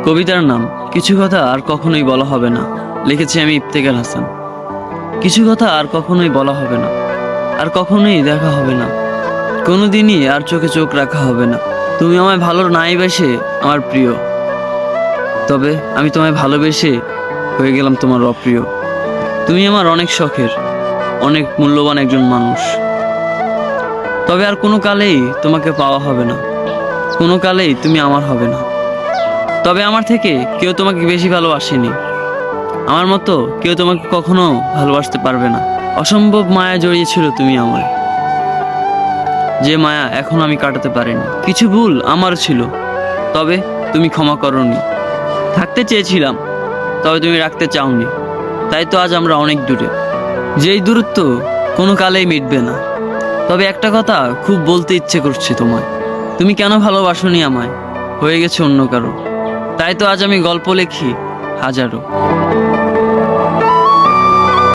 কবিতার নাম কিছু কথা আর কখনোই বলা হবে না, লিখেছি আমি ইফতেখার হাসান। কিছু কথা আর কখনোই বলা হবে না, আর কখনোই দেখা হবে না, কোনোদিনই আর চোখে চোখ রাখা হবে না। তুমি আমায় ভালো নাই বেসে আমার প্রিয়, তবে আমি তোমায় ভালোবেসে হয়ে গেলাম তোমার অপ্রিয়। তুমি আমার অনেক শখের, অনেক মূল্যবান একজন মানুষ, তবে আর কোনো কালেই তোমাকে পাওয়া হবে না, কোনো কালেই তুমি আমার হবে না। তবে আমার থেকে কেউ তোমাকে বেশি ভালোবাসেনি, আমার মতো কেউ তোমাকে কখনো ভালোবাসতে পারবে না। অসম্ভব মায়া জড়িয়েছিল তুমি আমায়, যে মায়া এখন আমি কাটাতে পারিনি। কিছু ভুল আমারও ছিল, তবে তুমি ক্ষমা করনি। থাকতে চেয়েছিলাম, তবে তুমি রাখতে চাওনি, তাই তো আজ আমরা অনেক দূরে। যেই দূরত্ব কোনো কালেই মিটবে না। তবে একটা কথা খুব বলতে ইচ্ছে করছে তোমায়, তুমি কেন ভালোবাসোনি আমায়, হয়ে গেছে অন্য কারো। তাই তো আজ আমি গল্প লিখি হাজারো।